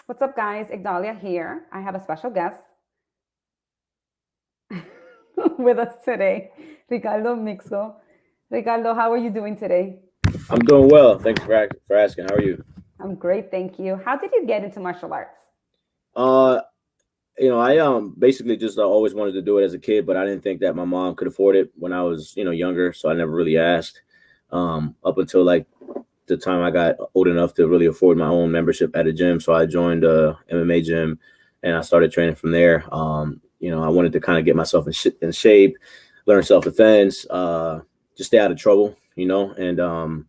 What's up, guys? Igdalia here. I have a special guest with us today, Ricardo Mixco. Ricardo, how are you doing today? I'm doing well. Thanks for asking. How are you? I'm great, thank you. How did you get into martial arts? Uh, I basically just always wanted to do it as a kid, but I didn't think that my mom could afford it when I was younger, so I never really asked. Up until like the time I got old enough to really afford my own membership at a gym, so I joined a MMA gym, and I started training from there. I wanted to kind of get myself in shape, learn self defense, just stay out of trouble, and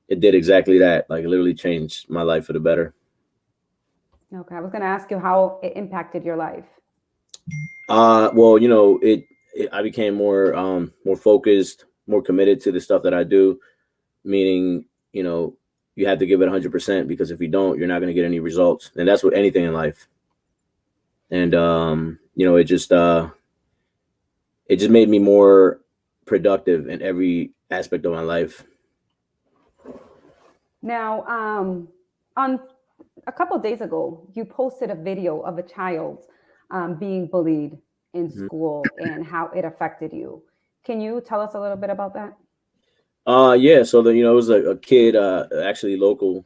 it did exactly that. Like, it literally changed my life for the better. Okay, I was going to ask you how it impacted your life. Well, I became more focused, more committed to the stuff that I do. Meaning, you have to give it 100%, because if you don't, you're not going to get any results, and that's with anything in life. And it just made me more productive in every aspect of my life. Now, on a couple of days ago, you posted a video of a child being bullied in Mhm. school and how it affected you. Can you tell us a little bit about that? Yeah. So it was a kid, actually local,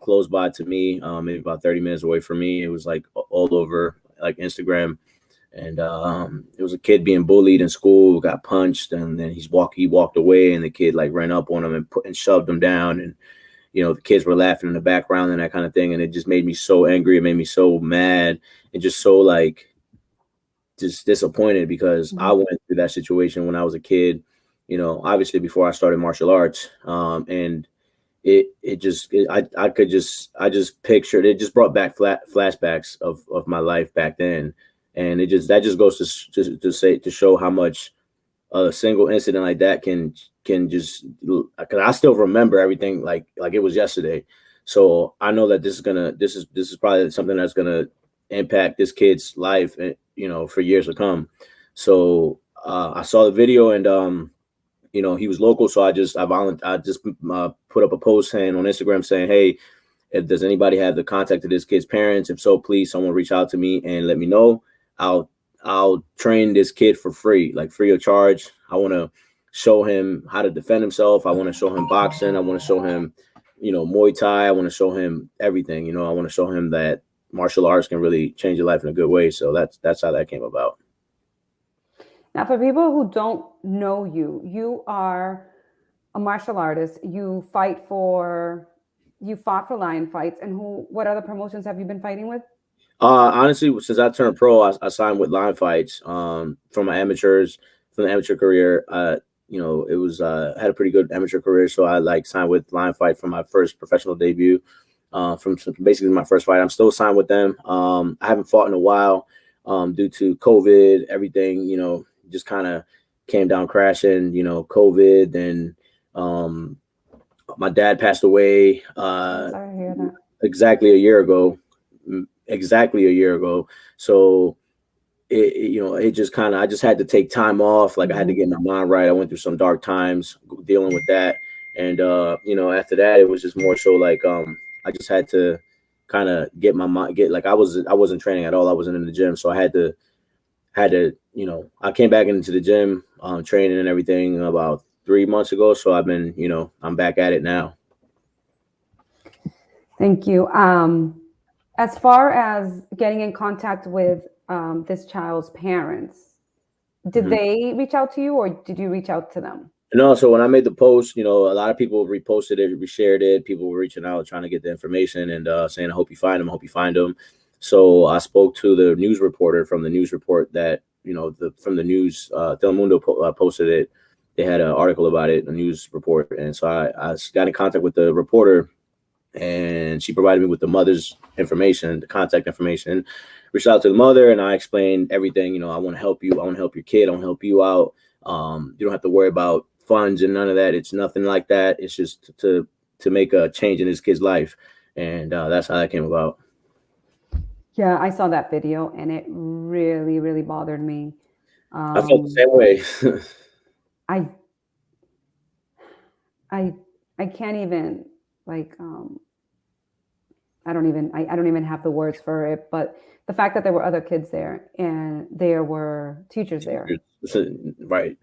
close by to me, maybe about 30 minutes away from me. It was like all over like Instagram, and it was a kid being bullied in school, got punched, and then he walked away, and the kid like ran up on him and shoved him down, and the kids were laughing in the background and that kind of thing, and it just made me so angry. It made me so mad, and just so like just disappointed, because I Mhm. went through that situation when I was a kid. Obviously before I started martial arts, and I just pictured it. Just brought back flashbacks of my life back then, and that just goes to show how much a single incident like that can just, because I still remember everything like it was yesterday. So I know that this is probably something that's gonna impact this kid's life, for years to come. So I saw the video, and he was local, so I just put up a post saying on Instagram saying, hey, if does anybody have the contact of this kid's parents? If so, please someone reach out to me and let me know. I'll I'll train this kid for free, like free of charge. I want to show him how to defend himself. I want to show him boxing. I want to show him, Muay Thai. I want to show him everything. I want to show him that martial arts can really change your life in a good way. So that's how that came about. Now, for people who don't know you, you are a martial artist. You fought for lion fights. And what other promotions have you been fighting with? Honestly, since I turned pro, I signed with Line Fights. From my amateurs, from the amateur career. It was had a pretty good amateur career, so I like signed with Line Fight for my first professional debut. From basically my first fight, I'm still signed with them. I haven't fought in a while, due to COVID. Everything, just kind of came down crashing. COVID, and um, my dad passed away. I'm sorry to hear that. Exactly a year ago. Exactly a year ago. So it just kind of, I just had to take time off. Like, I had to Mhm. get my mind right. I went through some dark times dealing with that, and after that, it was just more so like I just had to kind of get my mind get like I wasn't training at all. I wasn't in the gym, so I had to I came back into the gym, training and everything about 3 months ago. So I'm back at it now. Thank you. As far as getting in contact with this child's parents, did Mhm. they reach out to you or did you reach out to them? No, so when I made the post, a lot of people reposted it, reshared it. People were reaching out, trying to get the information, and saying, "I hope you find him. I hope you find him." So I spoke to the news reporter from the news report that from the news. Telemundo posted it. They had an article about it, a news report, and so I got in contact with the reporter, and she provided me with the mother's information, the contact information. Reached out to the mother, and I explained everything. I want to help you. I want to help your kid. I want to help you out. You don't have to worry about funds and none of that. It's nothing like that. It's just to make a change in this kid's life, and that's how that came about. Yeah, I saw that video and it really, really bothered me. I felt the Um, same way. I, I, I can't even like I don't even have the words for it, but the fact that there were other kids there and there were teachers there. Right.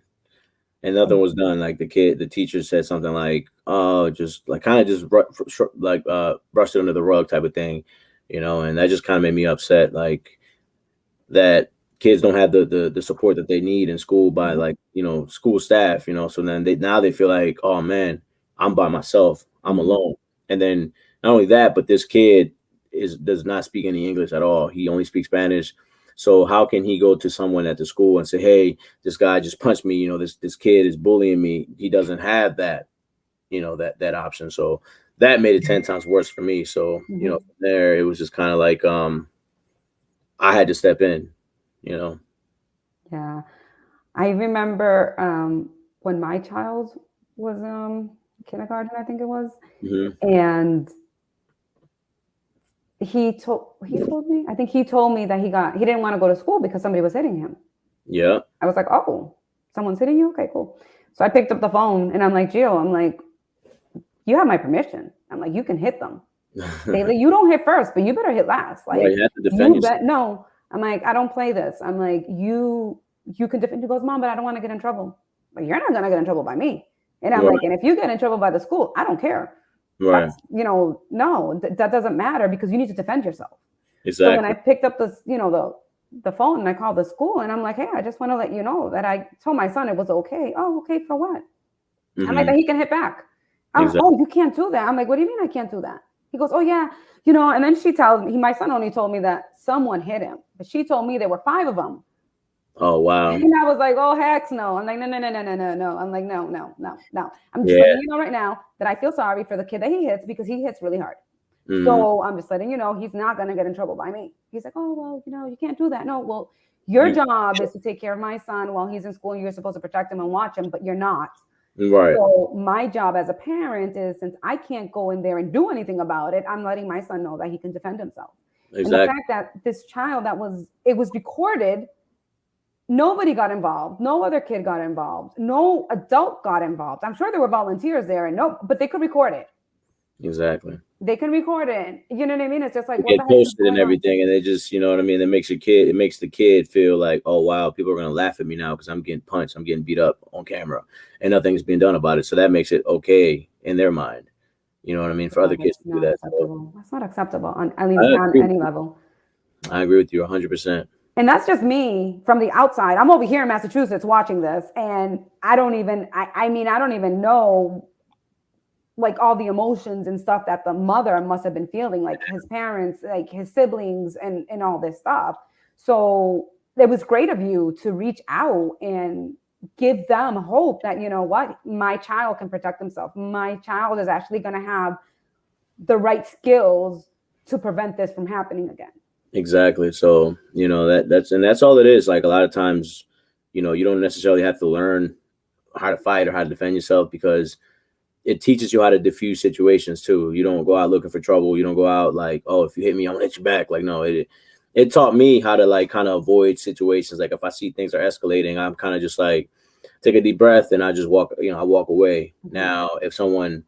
And nothing was done. Like the teacher said something like, "Oh, just like kind of just brushed it under the rug type of thing," and that just kind of made me upset. Like that kids don't have the support that they need in school by like school staff. So then they feel like, oh man, I'm by myself, I'm alone. And then not only that, but this kid does not speak any English at all. He only speaks Spanish. So how can he go to someone at the school and say, "Hey, this guy just punched me. This kid is bullying me." He doesn't have that, that option. So that made it 10 times worse for me. So from there it was just kind of like I had to step in. Yeah, I remember when my child was kindergarten, I think it was, and he told me, I think he told me that he didn't want to go to school because somebody was hitting him. Yeah. I was like, oh, someone's hitting you? Okay, cool. So I picked up the phone and I'm like, Gio, I'm like, you have my permission. I'm like, you can hit them. You don't hit first, but you better hit last. Like, you have to defend yourself. No, I'm like, I don't play this. I'm like, you can defend. He goes, Mom, but I don't want to get in trouble. But you're not going to get in trouble by me. And I'm like, and if you get in trouble by the school, I don't care. Right. No, that doesn't matter because you need to defend yourself. Exactly. So when I picked up this, the phone and I called the school and I'm like, hey, I just want to let you know that I told my son it was okay. Oh, okay, for what? I'm like, that he can hit back. Oh, you can't do that. I'm like, what do you mean I can't do that? He goes, oh yeah, and then she tells me, my son only told me that someone hit him, but she told me there were 5 of them. Oh, wow. And I was like, oh, heck no. I'm like, no. I'm like, no. I'm just letting you know right now that I feel sorry for the kid that he hits because he hits really hard. So I'm just letting you know he's not going to get in trouble by me. He's like, oh, well, you can't do that. No, well, your job is to take care of my son while he's in school. You're supposed to protect him and watch him, but you're not. Right. So my job as a parent is, since I can't go in there and do anything about it, I'm letting my son know that he can defend himself. Exactly. And the fact that this child it was recorded, nobody got involved. No other kid got involved. No adult got involved. I'm sure there were volunteers there, but they could record it. Exactly. They can record it. You know what I mean? It's just like, what get posted and everything, and they just, you know what I mean? It makes the kid feel like, oh wow, people are gonna laugh at me now because I'm getting punched, I'm getting beat up on camera, and nothing's being done about it. So that makes it okay in their mind. You know what I mean? For other kids to do that. That's not acceptable on any level. I agree with you 100%. And that's just me from the outside. I'm over here in Massachusetts watching this, and I don't even know like all the emotions and stuff that the mother must have been feeling, like his parents, like his siblings and all this stuff. So it was great of you to reach out and give them hope that, you know what, my child can protect himself. My child is actually going to have the right skills to prevent this from happening again. Exactly. So, that's all it is. Like a lot of times, you don't necessarily have to learn how to fight or how to defend yourself, because it teaches you how to diffuse situations too. You don't go out looking for trouble. You don't go out like, oh, if you hit me, I'm gonna hit you back. Like, no, it taught me how to like kind of avoid situations. Like if I see things are escalating, I'm kind of just like take a deep breath and I just walk, I walk away. Mm-hmm. Now, if someone,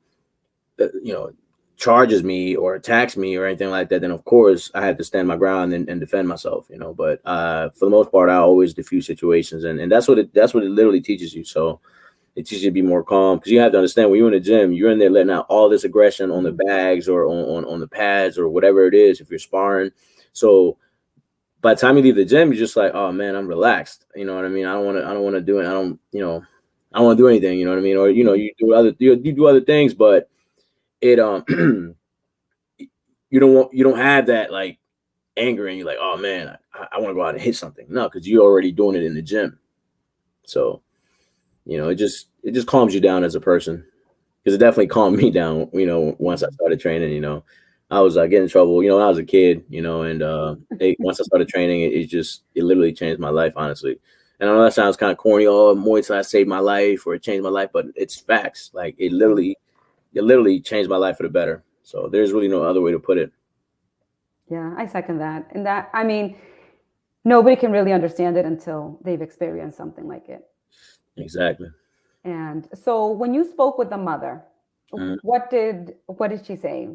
charges me or attacks me or anything like that, then of course I have to stand my ground and defend myself, but for the most part, I always diffuse situations. And that's what it literally teaches you. So it teaches you to be more calm, because you have to understand when you're in the gym, you're in there letting out all this aggression on the bags or on the pads or whatever it is, if you're sparring. So by the time you leave the gym, you're just like, oh man, I'm relaxed. You know what I mean? I don't want to do it. I don't want to do anything. You know what I mean? Or, you do other things, but it, you don't have that like anger and you're like, oh man, I want to go out and hit something. No, because you're already doing it in the gym. So, it just calms you down as a person, because it definitely calmed me down, once I started training. I was getting in trouble, when I was a kid, and once I started training, it literally changed my life, honestly. And I know that sounds kind of corny, oh, Muay Thai saved my life or it changed my life, but it's facts. Like it literally changed my life for the better. So there's really no other way to put it. Yeah, I second that. And that, I mean, nobody can really understand it until they've experienced something like it. Exactly. And so when you spoke with the mother, what did she say?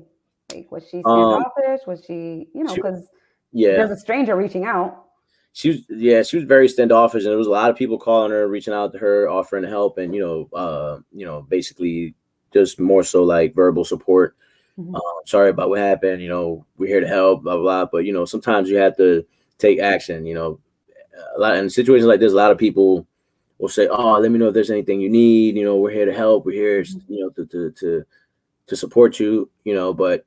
Like, was she standoffish? Was she, because there's a stranger reaching out. She was very standoffish, and there was a lot of people calling her, reaching out to her, offering help, and basically just more so like verbal support. Mm-hmm. Sorry about what happened. We're here to help, blah blah. But sometimes you have to take action. A lot in situations like this, a lot of people will say, "Oh, let me know if there's anything you need. We're here to help. We're here, to support you." But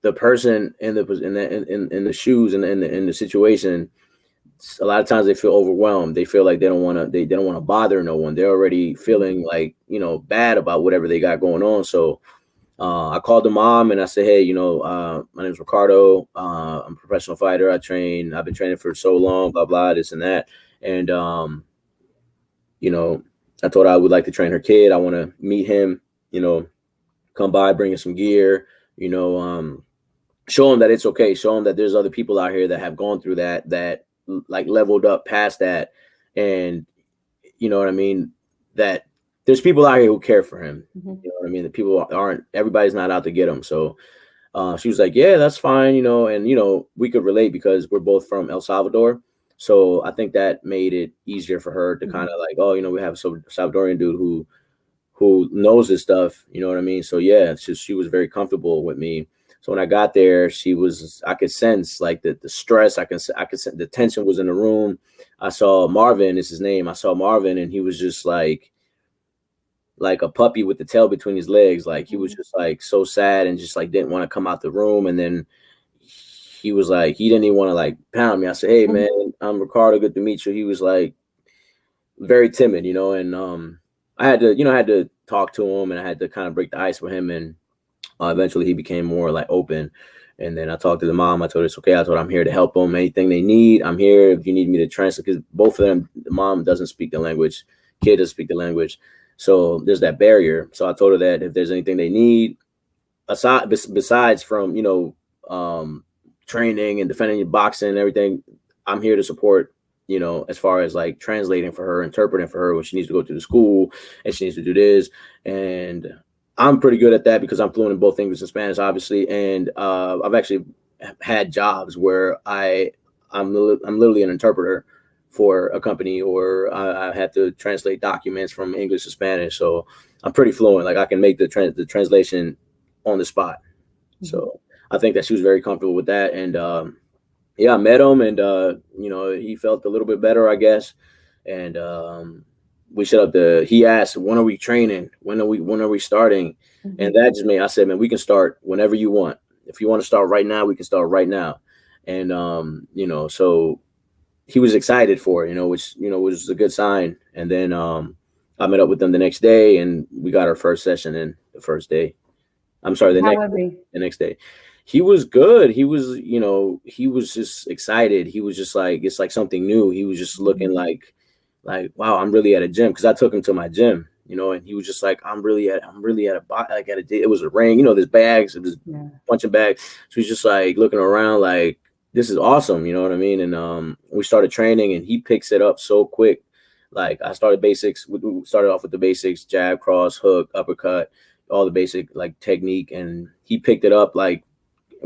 the person in the shoes and in the situation, a lot of times they feel overwhelmed. They feel like they don't want to bother no one. They're already feeling like, bad about whatever they got going on. So I called the mom and I said, hey, my name is Ricardo. I'm a professional fighter. I've been training for so long, blah, blah, this and that. And, I told her I would like to train her kid. I want to meet him, come by, bring him some gear, show him that it's okay. Show him that there's other people out here that have gone through that like leveled up past that. And you know what I mean? That there's people out here who care for him. Mm-hmm. You know what I mean? The people everybody's not out to get him. So she was like, yeah, that's fine. And we could relate because we're both from El Salvador. So I think that made it easier for her to mm-hmm. kind of like, we have a Salvadorian dude who knows this stuff. You know what I mean? So yeah, she was very comfortable with me. So when I got there, I could sense like the stress. I could sense the tension was in the room. I saw Marvin, is his name. I saw Marvin and he was just like a puppy with the tail between his legs. Like he was just like so sad and just like didn't want to come out the room. And then he was like, he didn't even want to like pound me. I said, hey man, I'm Ricardo. Good to meet you. He was like very timid, and I had to talk to him and I had to kind of break the ice with him. And eventually he became more like open. And then I talked to the mom. I told her it's okay. I told her I'm here to help them. Anything they need, I'm here. If you need me to translate, because both of them, the mom doesn't speak the language, kid doesn't speak the language. So there's that barrier. So I told her that if there's anything they need, besides from, training and defending boxing and everything, I'm here to support, as far as like translating for her, interpreting for her when she needs to go to the school and she needs to do this. And I'm pretty good at that because I'm fluent in both English and Spanish, obviously. And I've actually had jobs where I'm literally an interpreter for a company, or I had to translate documents from English to Spanish. So I'm pretty fluent. Like I can make the translation on the spot. Mm-hmm. So I think that she was very comfortable with that. And I met him and, he felt a little bit better, I guess. And we set up he asked, when are we training? When are we starting? Mm-hmm. And that just I said, man, we can start whenever you want. If you want to start right now, we can start right now. And, so he was excited for it, which, was a good sign. And then I met up with them the next day and we got our first session in the first day. I'm sorry, the next day. He was good. He was, he was just excited. He was just like, it's like something new. He was just looking like, wow, I'm really at a gym. Cause I took him to my gym, and he was just like, I'm really at it was a ring, there's bags, it was a bunch of bags. So he's just like looking around like, this is awesome. You know what I mean? And we started training and he picks it up so quick. Like I started basics. We started off with the basics, jab, cross, hook, uppercut, all the basic like technique. And he picked it up like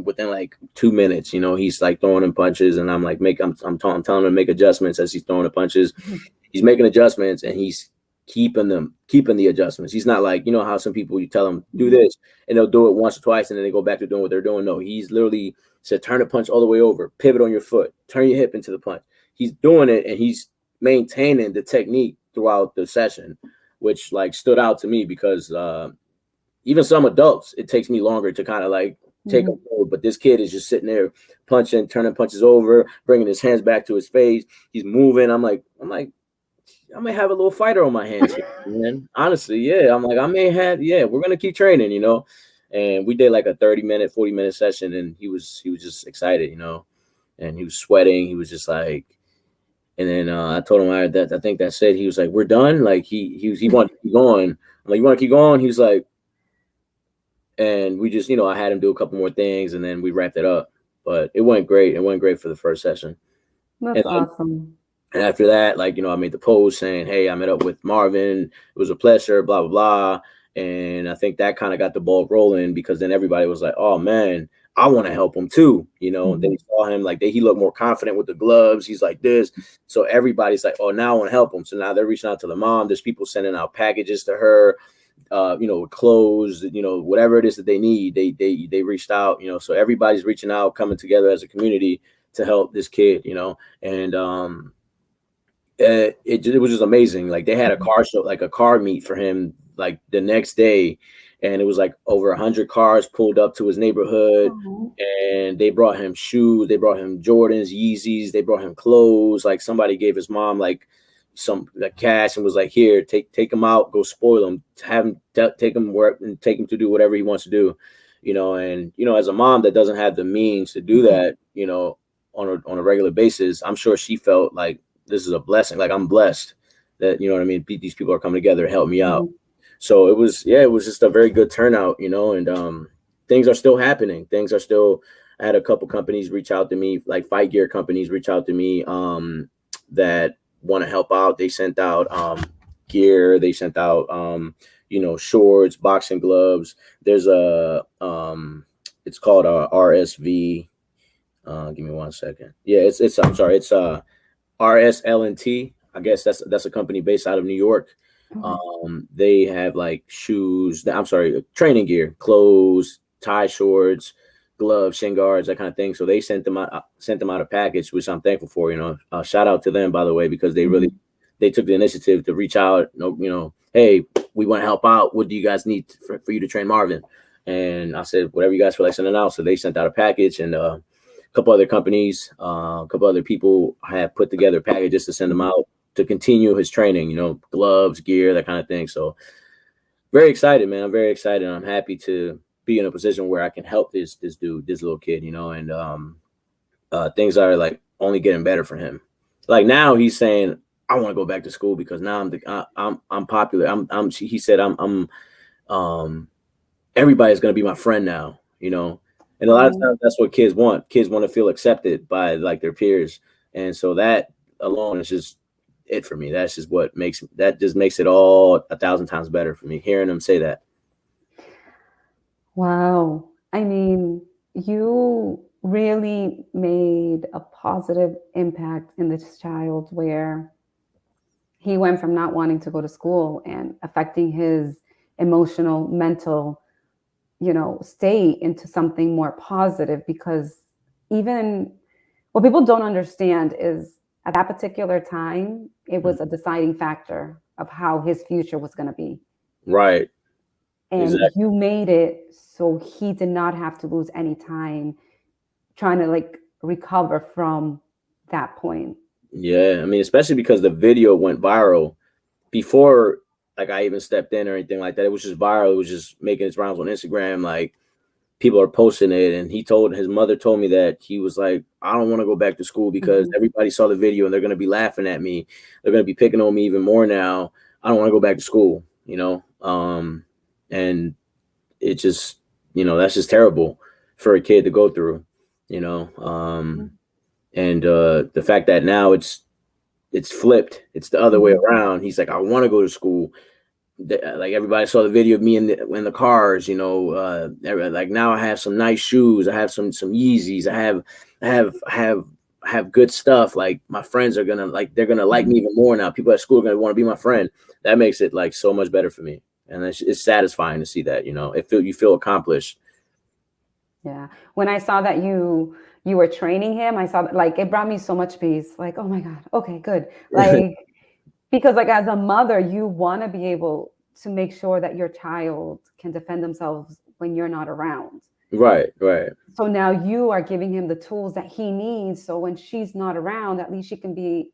within like 2 minutes. He's like throwing in punches and I'm like, I'm telling him to make adjustments as he's throwing the punches. Mm-hmm. He's making adjustments and he's keeping the adjustments. He's not like, how some people, you tell them do this and they'll do it once or twice and then they go back to doing what they're doing. No, he's literally said, turn the punch all the way over, pivot on your foot, turn your hip into the punch. He's doing it and he's maintaining the technique throughout the session, which like stood out to me because even some adults, it takes me longer to kind of like take them forward. But this kid is just sitting there punching, turning punches over, bringing his hands back to his face. He's moving. I'm like, I may have a little fighter on my hands here, man. Honestly, yeah. I'm like, we're going to keep training, And we did like a 30-minute, 40-minute session and he was just excited, and he was sweating. He was just like, and then I told him I think that's it. He was like, we're done. Like he wanted to keep going. I'm like, you want to keep going? He was like, and we just, I had him do a couple more things and then we wrapped it up, but it went great. It went great for the first session. That's awesome. And after that, like, I made the post saying, hey, I met up with Marvin. It was a pleasure, blah, blah, blah. And I think that kind of got the ball rolling, because then everybody was like, oh man, I want to help him too. You know, they saw him like he looked more confident with the gloves. He's like this. So everybody's like, oh, now I want to help him. So now they're reaching out to the mom. There's people sending out packages to her, you know, clothes, you know, whatever it is that they need. They reached out, you know, so everybody's reaching out, coming together as a community to help this kid, you know. And it was just amazing. Like they had a car show, like a car meet for him, like the next day, and it was like over 100 cars pulled up to his neighborhood, and they brought him shoes, they brought him Jordans, Yeezys, they brought him clothes. Like somebody gave his mom like some like cash and was like, here, take him out, go spoil him, have him take him work and take him to do whatever he wants to do, you know. And you know, as a mom that doesn't have the means to do that, you know, on a regular basis, I'm sure she felt like this is a blessing. Like I'm blessed that, you know what I mean, these people are coming together to help me out. So it was just a very good turnout, you know. And things are still happening. I had a couple companies reach out to me, like fight gear companies reach out to me that want to help out. They sent out gear, they sent out you know, shorts, boxing gloves. There's a it's called RSV. Give me 1 second. Yeah, it's RSLNT. I guess that's a company based out of New York. They have like shoes, training gear, clothes, tie shorts, gloves, shin guards, that kind of thing. So they sent them out a package, which I'm thankful for, you know. Shout out to them, by the way, because they really they took the initiative to reach out, you know, hey, we want to help out. What do you guys need for you to train Marvin? And I said, whatever you guys feel like sending out. So they sent out a package, and a couple other companies, a couple other people have put together packages to send them out to continue his training, you know, gloves, gear, that kind of thing. So very excited, man. I'm very excited. I'm happy to be in a position where I can help this dude, this little kid, you know. And things are like only getting better for him. Like now he's saying, I want to go back to school because now I'm popular. He said everybody's gonna be my friend now, you know. And a lot of times that's what kids want. Kids want to feel accepted by like their peers. And so that alone is just it for me. That's just what makes it all 1,000 times better for me, hearing them say that. Wow. I mean, you really made a positive impact in this child, where he went from not wanting to go to school and affecting his emotional, mental, you know, state into something more positive. Because even what people don't understand is at that particular time, it was a deciding factor of how his future was going to be. Right. And exactly. You made it so he did not have to lose any time trying to like recover from that point. Yeah. I mean, especially because the video went viral before like I even stepped in or anything like that. It was just viral. It was just making its rounds on Instagram. Like people are posting it. And his mother told me that he was like, I don't want to go back to school because everybody saw the video and they're going to be laughing at me. They're going to be picking on me even more now. I don't want to go back to school, you know? And it just, you know, that's just terrible for a kid to go through, you know? And the fact that now it's flipped, it's the other way around. He's like, I want to go to school. Like everybody saw the video of me in the cars, you know, like now I have some nice shoes. I have some Yeezys. I have good stuff. Like my friends are they're gonna like me even more now. People at school are gonna want to be my friend. That makes it like so much better for me. And it's satisfying to see that, you know, you feel accomplished. Yeah. When I saw that you were training him, I saw that, like, it brought me so much peace. Like, oh my God. Okay, good. Like, because like as a mother, you want to be able to make sure that your child can defend themselves when you're not around. Right, right. So now you are giving him the tools that he needs. So when she's not around, at least she can be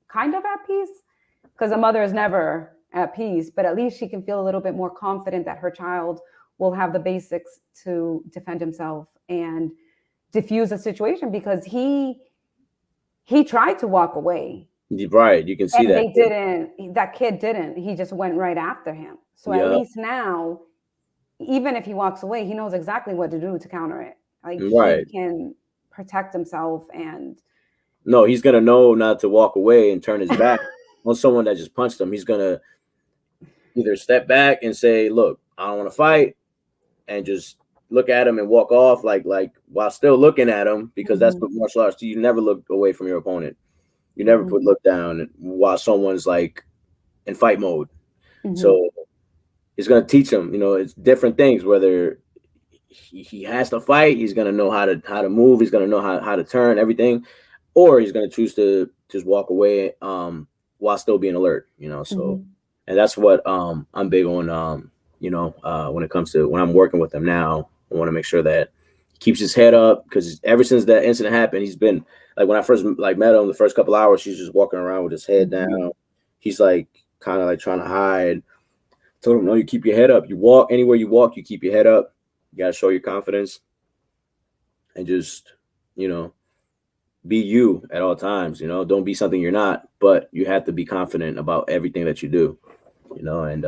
kind of at peace, because a mother is never at peace, but at least she can feel a little bit more confident that her child will have the basics to defend himself and diffuse a situation, because he tried to walk away. Right. You can see and that kid didn't. He just went right after him. So at least now, even if he walks away, he knows exactly what to do to counter it. Like he can protect himself. And no, he's going to know not to walk away and turn his back on someone that just punched him. He's going to either step back and say, look, I don't want to fight, and just look at him and walk off like while still looking at him, because that's what martial arts do. You never look away from your opponent. You never look down while someone's like in fight mode. So it's going to teach him, it's different things, whether he has to fight, he's going to know how to move, he's going to know how to turn everything, or he's going to choose to just walk away while still being alert, so and that's what I'm big on, when it comes to when I'm working with him now. I want to make sure that he keeps his head up, because ever since that incident happened, he's been like, when I first met him the first couple hours, he's just walking around with his head down. He's like kind of like trying to hide. Told him, no, you keep your head up. You walk anywhere you walk, you keep your head up. You got to show your confidence and just, be you at all times. Don't be something you're not, but you have to be confident about everything that you do, and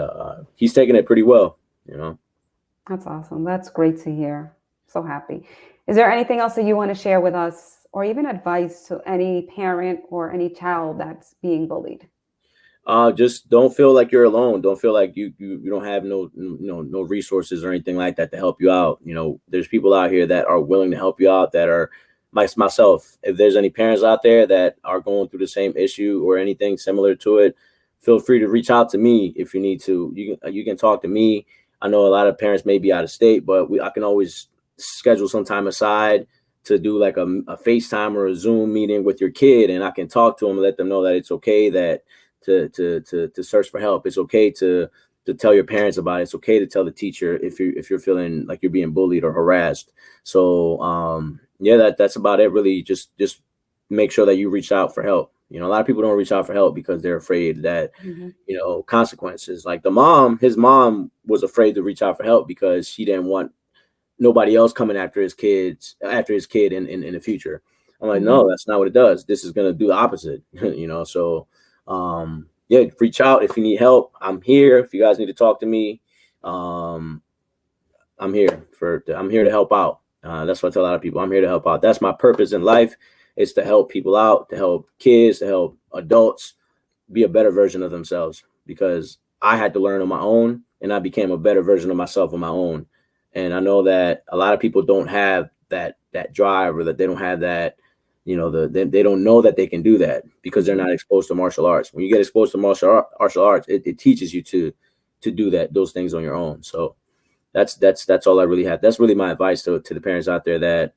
he's taking it pretty well, That's awesome. That's great to hear. So happy. Is there anything else that you want to share with us, or even advice to any parent or any child that's being bullied? Just don't feel like you're alone. Don't feel like you don't have no resources or anything like that to help you out. There's people out here that are willing to help you out, that are myself. If there's any parents out there that are going through the same issue or anything similar to it, feel free to reach out to me if you need to. You can talk to me. I know a lot of parents may be out of state, but I can always schedule some time aside to do like a FaceTime or a Zoom meeting with your kid, and I can talk to them and let them know that it's okay that to search for help. It's okay to tell your parents about it. It's okay to tell the teacher if you're feeling like you're being bullied or harassed. So that's about it, really. Just make sure that you reach out for help. A lot of people don't reach out for help because they're afraid that consequences. Like his mom was afraid to reach out for help because she didn't want nobody else coming after his kid in the future. I'm like, no, that's not what it does. This is gonna do the opposite. So reach out if you need help. I'm here. If you guys need to talk to me, I'm here to help out. That's what I tell a lot of people. I'm here to help out. That's my purpose in life, is to help people out, to help kids, to help adults be a better version of themselves, because I had to learn on my own, and I became a better version of myself on my own. And I know that a lot of people don't have that drive, or that they don't have that, they don't know that they can do that because they're not exposed to martial arts. When you get exposed to martial arts, it teaches you to do those things on your own. So that's all I really have. That's really my advice to the parents out there that,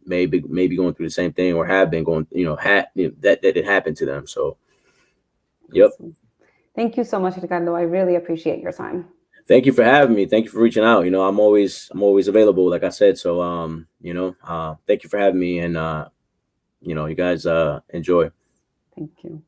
maybe going through the same thing, or have been going, that it happened to them. So, yep. Thank you so much, Ricardo. I really appreciate your time. Thank you for having me. Thank you for reaching out. I'm always available, like I said. So, thank you for having me, and you guys enjoy. Thank you.